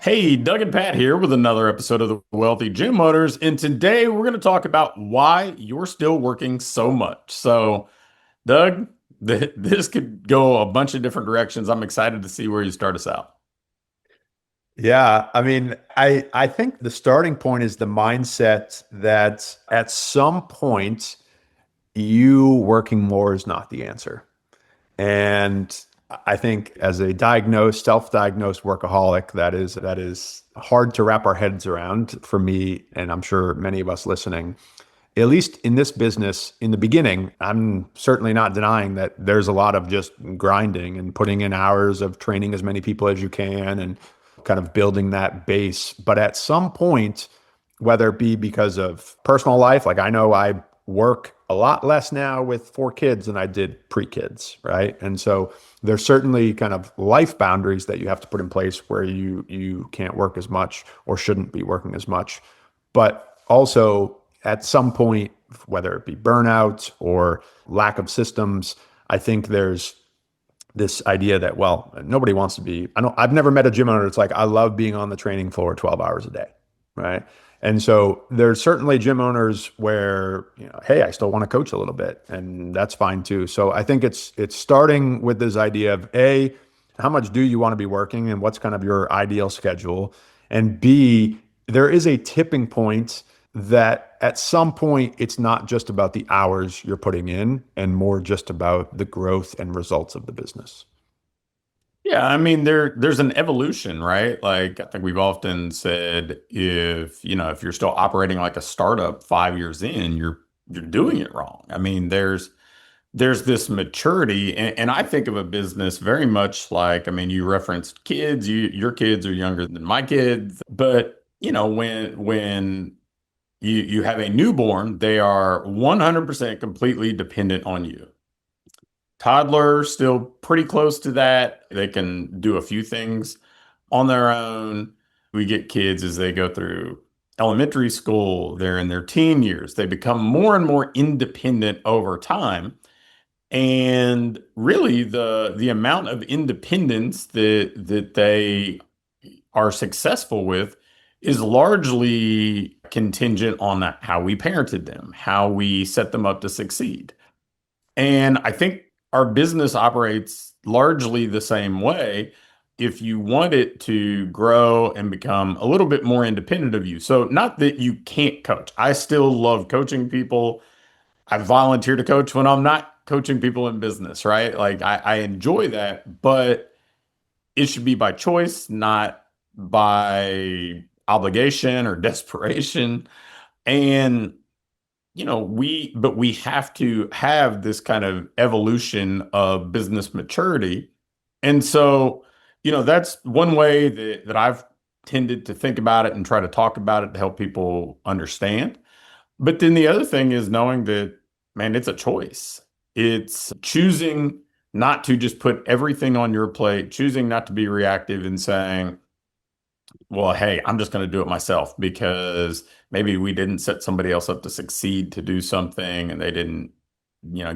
Hey, Doug and Pat here with another episode of the Wealthy Gym Owners, and today we're going to talk about why you're still working so much. So, Doug, this could go a bunch of different directions. I'm excited to see where you start us out. Yeah, I think the starting point is the mindset that at some point you working more is not the answer. And I think as a diagnosed, self-diagnosed workaholic, that is hard to wrap our heads around for me, and I'm sure many of us listening. At least in this business, in the beginning, I'm certainly not denying that there's a lot of just grinding and putting in hours of training as many people as you can and kind of building that base. But at some point, whether it be because of personal life, like I know I work a lot less now with four kids than I did pre-kids, right? And so there's certainly kind of life boundaries that you have to put in place where you can't work as much or shouldn't be working as much. But also at some point, whether it be burnout or lack of systems, I think there's this idea that, well, nobody wants to be, I've never met a gym owner that's like, I love being on the training floor 12 hours a day, right? And so there's certainly gym owners where, hey, I still want to coach a little bit, and that's fine too. So I think it's starting with this idea of A, how much do you want to be working and what's kind of your ideal schedule? And B, there is a tipping point that at some point it's not just about the hours you're putting in and more just about the growth and results of the business. Yeah, I mean there's an evolution, right? Like I think we've often said if you're still operating like a startup 5 years in, you're doing it wrong. I mean, there's this maturity and I think of a business very much like, I mean, you referenced kids, your kids are younger than my kids, but when you have a newborn, they are 100% completely dependent on you. Toddler, still pretty close to that. They can do a few things on their own. We get kids as they go through elementary school, they're in their teen years. They become more and more independent over time. And really the amount of independence that they are successful with is largely contingent on how we parented them, how we set them up to succeed. And I think our business operates largely the same way if you want it to grow and become a little bit more independent of you. So, not that you can't coach. I still love coaching people. I volunteer to coach when I'm not coaching people in business, right? Like I enjoy that, but it should be by choice, not by obligation or desperation. And we have to have this kind of evolution of business maturity. And so, that's one way that I've tended to think about it and try to talk about it to help people understand. But then the other thing is knowing that, man, it's a choice. It's choosing not to just put everything on your plate, choosing not to be reactive and saying, well, hey, I'm just going to do it myself because maybe we didn't set somebody else up to succeed to do something and they didn't,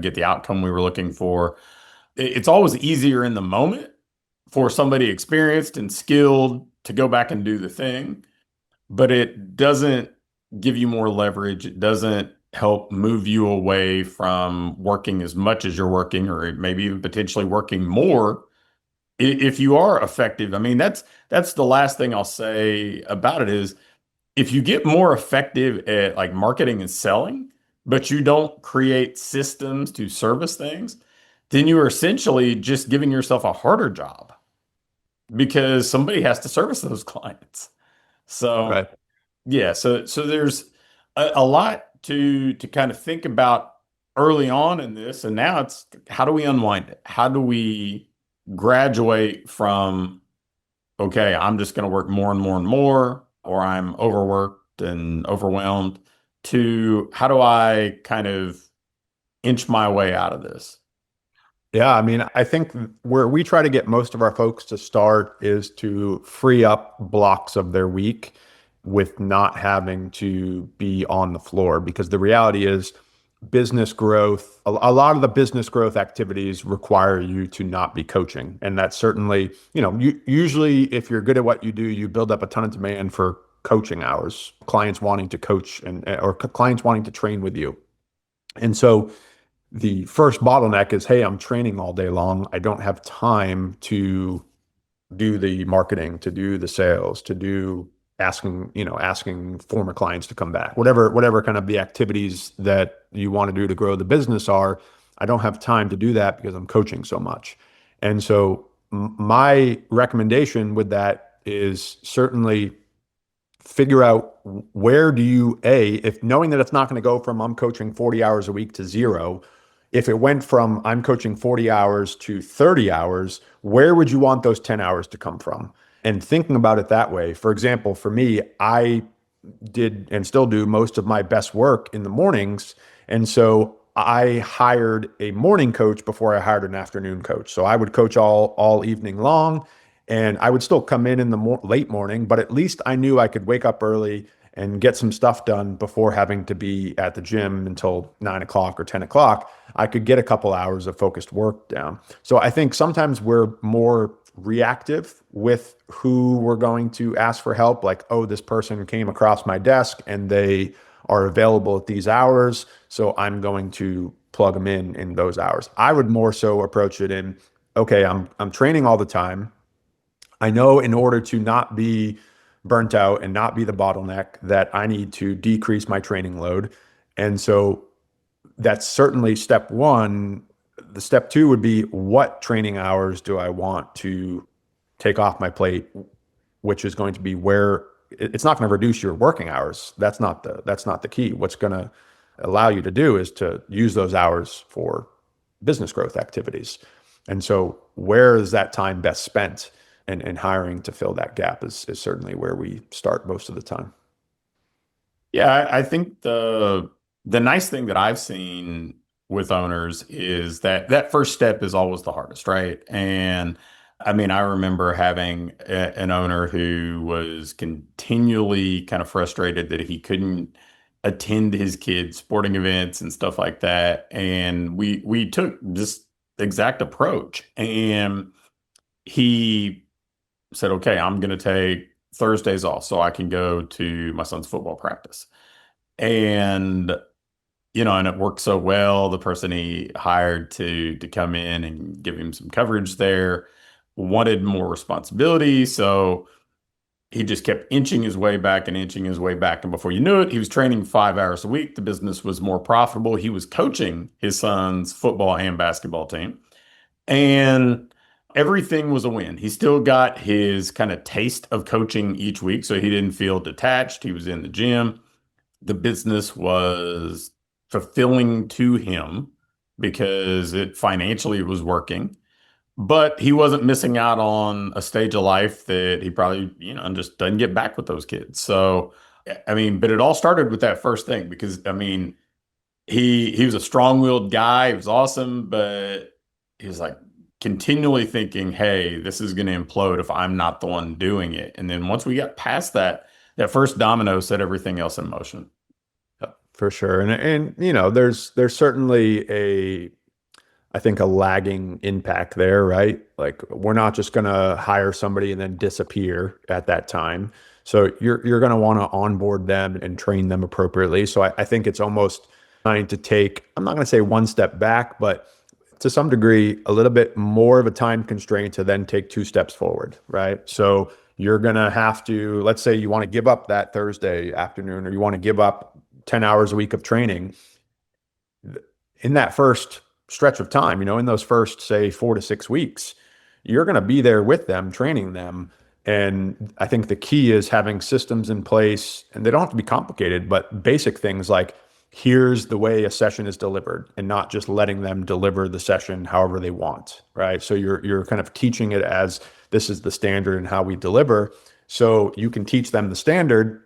get the outcome we were looking for. It's always easier in the moment for somebody experienced and skilled to go back and do the thing, but it doesn't give you more leverage. It doesn't help move you away from working as much as you're working, or maybe even potentially working more if you are effective. I mean, that's the last thing I'll say about it is if you get more effective at like marketing and selling, but you don't create systems to service things, then you are essentially just giving yourself a harder job because somebody has to service those clients. So Right. yeah, so there's a lot to kind of think about early on in this, and now it's how do we unwind it? How do we graduate from okay, I'm just going to work more and more and more, or I'm overworked and overwhelmed, to how do I kind of inch my way out of this? Yeah, I think where we try to get most of our folks to start is to free up blocks of their week with not having to be on the floor. Because the reality is, business growth, a lot of the business growth activities require you to not be coaching. And that's certainly, usually if you're good at what you do, you build up a ton of demand for coaching hours, clients wanting to coach or clients wanting to train with you. And so the first bottleneck is, hey, I'm training all day long. I don't have time to do the marketing, to do the sales, to do asking former clients to come back, whatever kind of the activities that you want to do to grow the business are. I don't have time to do that because I'm coaching so much. And so my recommendation with that is certainly figure out where do you, if knowing that it's not going to go from I'm coaching 40 hours a week to zero, if it went from I'm coaching 40 hours to 30 hours, where would you want those 10 hours to come from? And thinking about it that way. For example, for me, I did and still do most of my best work in the mornings. And so I hired a morning coach before I hired an afternoon coach. So I would coach all evening long, and I would still come in the late morning, but at least I knew I could wake up early and get some stuff done before having to be at the gym until 9 o'clock or 10 o'clock. I could get a couple hours of focused work down. So I think sometimes we're more reactive with who we're going to ask for help. Like, oh, this person came across my desk and they are available at these hours, so I'm going to plug them in those hours. I would more so approach it in, okay, I'm training all the time. I know in order to not be burnt out and not be the bottleneck that I need to decrease my training load. And so that's certainly step one. The step two would be, what training hours do I want to take off my plate, which is going to be where it's not going to reduce your working hours. That's not the key. What's going to allow you to do is to use those hours for business growth activities. And so where is that time best spent? And hiring to fill that gap is certainly where we start most of the time. Yeah, I think the nice thing that I've seen with owners is that that first step is always the hardest, right? And I mean, I remember having an owner who was continually kind of frustrated that he couldn't attend his kids' sporting events and stuff like that. And we took this exact approach, and he said, "Okay, I'm going to take Thursdays off so I can go to my son's football practice." And and it worked so well. The person he hired to come in and give him some coverage there wanted more responsibility, so he just kept inching his way back and inching his way back. And before you knew it, he was training 5 hours a week. The business was more profitable. He was coaching his son's football and basketball team, and everything was a win. He still got his kind of taste of coaching each week, so he didn't feel detached. He was in the gym. The business was fulfilling to him because it financially was working, but he wasn't missing out on a stage of life that he probably, just doesn't get back with those kids. So, I mean, but it all started with that first thing because, I mean, he was a strong-willed guy. He was awesome, but he was like continually thinking, "Hey, this is going to implode if I'm not the one doing it." And then once we got past that, that first domino set everything else in motion. For sure. And there's certainly I think a lagging impact there, right? Like, we're not just going to hire somebody and then disappear at that time. So you're going to want to onboard them and train them appropriately. So I think it's almost trying to take, I'm not going to say one step back, but to some degree, a little bit more of a time constraint to then take two steps forward, right? So you're going to have to, let's say you want to give up that Thursday afternoon, or you want to give up 10 hours a week of training. In that first stretch of time, in those first, say, 4 to 6 weeks, you're going to be there with them, training them. And I think the key is having systems in place, and they don't have to be complicated, but basic things like, here's the way a session is delivered, and not just letting them deliver the session however they want, right? So you're kind of teaching it as, this is the standard and how we deliver. So you can teach them the standard,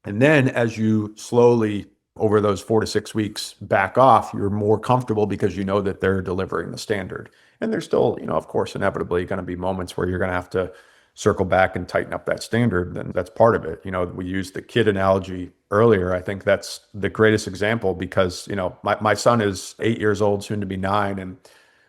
and then as you slowly, over those 4 to 6 weeks, back off, you're more comfortable because you know that they're delivering the standard. And there's still, of course, inevitably going to be moments where you're going to have to circle back and tighten up that standard. Then that's part of it. We used the kid analogy earlier, I think that's the greatest example because, my son is 8 years old, soon to be 9, and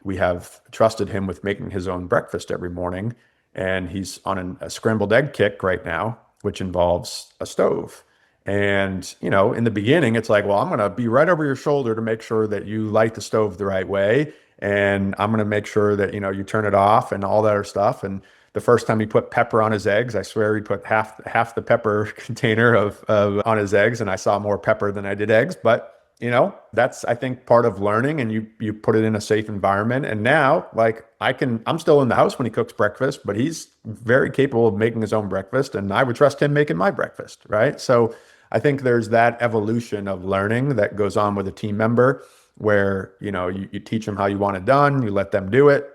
we have trusted him with making his own breakfast every morning. And he's on a scrambled egg kick right now, which involves a stove. And, in the beginning, it's like, well, I'm going to be right over your shoulder to make sure that you light the stove the right way. And I'm going to make sure that, you turn it off and all that other stuff. And the first time he put pepper on his eggs, I swear he put half the pepper container of on his eggs, and I saw more pepper than I did eggs. But that's I think part of learning, and you put it in a safe environment. And now, like I'm still in the house when he cooks breakfast, but he's very capable of making his own breakfast, and I would trust him making my breakfast, right? So I think there's that evolution of learning that goes on with a team member where you teach them how you want it done, you let them do it,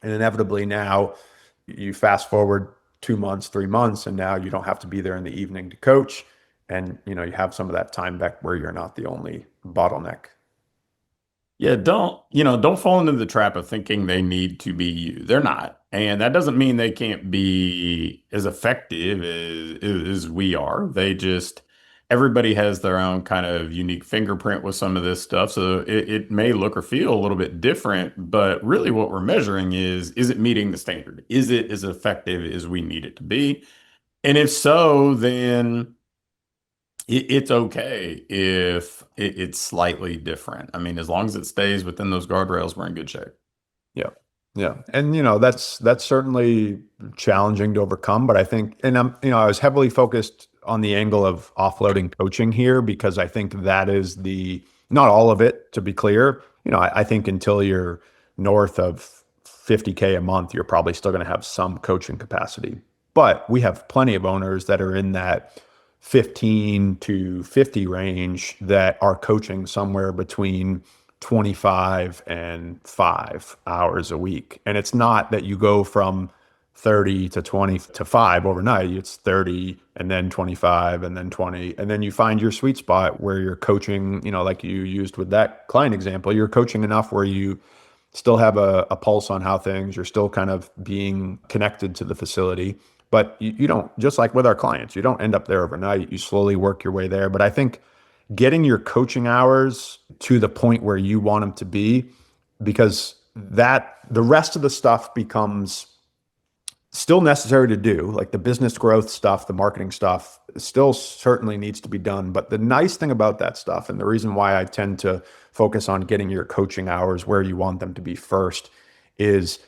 and inevitably now you fast forward 2 months, 3 months, and now you don't have to be there in the evening to coach. And, you have some of that time back where you're not the only bottleneck. Yeah, don't fall into the trap of thinking they need to be you. They're not. And that doesn't mean they can't be as effective as we are. Everybody has their own kind of unique fingerprint with some of this stuff. So it may look or feel a little bit different, but really what we're measuring is it meeting the standard? Is it as effective as we need it to be? And if so, then it's okay if it's slightly different. I mean, as long as it stays within those guardrails, we're in good shape. Yeah. Yeah. And that's certainly challenging to overcome, but I think and I was heavily focused on the angle of offloading coaching here because I think that is the not all of it, to be clear. I think until you're north of 50K a month, you're probably still going to have some coaching capacity. But we have plenty of owners that are in that 15 to 50 range that are coaching somewhere between 25 and 5 hours a week. And it's not that you go from 30 to 20 to 5 overnight. It's 30 and then 25 and then 20. And then you find your sweet spot where you're coaching, like you used with that client example, you're coaching enough where you still have a pulse on how things, you're still kind of being connected to the facility. But you don't, just like with our clients, you don't end up there overnight. You slowly work your way there. But I think getting your coaching hours to the point where you want them to be, because the rest of the stuff becomes still necessary to do, like the business growth stuff, the marketing stuff still certainly needs to be done. But the nice thing about that stuff, and the reason why I tend to focus on getting your coaching hours where you want them to be first, is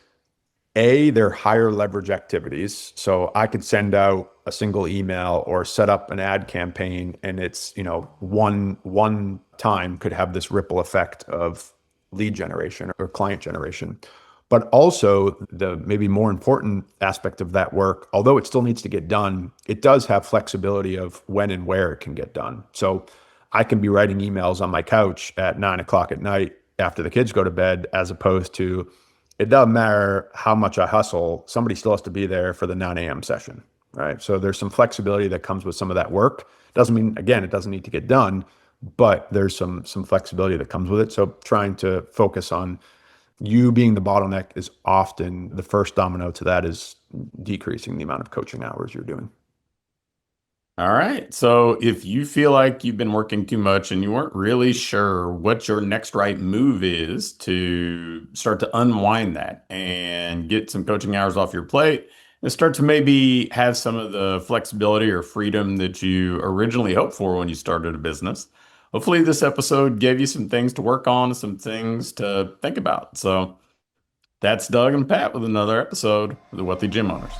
they're higher leverage activities. So I could send out a single email or set up an ad campaign, and it's, one time could have this ripple effect of lead generation or client generation. But also the maybe more important aspect of that work, although it still needs to get done, it does have flexibility of when and where it can get done. So I can be writing emails on my couch at 9 o'clock at night after the kids go to bed, as opposed to it doesn't matter how much I hustle, somebody still has to be there for the 9 a.m. session, right? So there's some flexibility that comes with some of that work. Doesn't mean, again, it doesn't need to get done, but there's some flexibility that comes with it. So trying to focus on you being the bottleneck is often the first domino to that is decreasing the amount of coaching hours you're doing. All right. So if you feel like you've been working too much and you weren't really sure what your next right move is to start to unwind that and get some coaching hours off your plate and start to maybe have some of the flexibility or freedom that you originally hoped for when you started a business, hopefully this episode gave you some things to work on, some things to think about. So that's Doug and Pat with another episode of the Wealthy Gym Owners.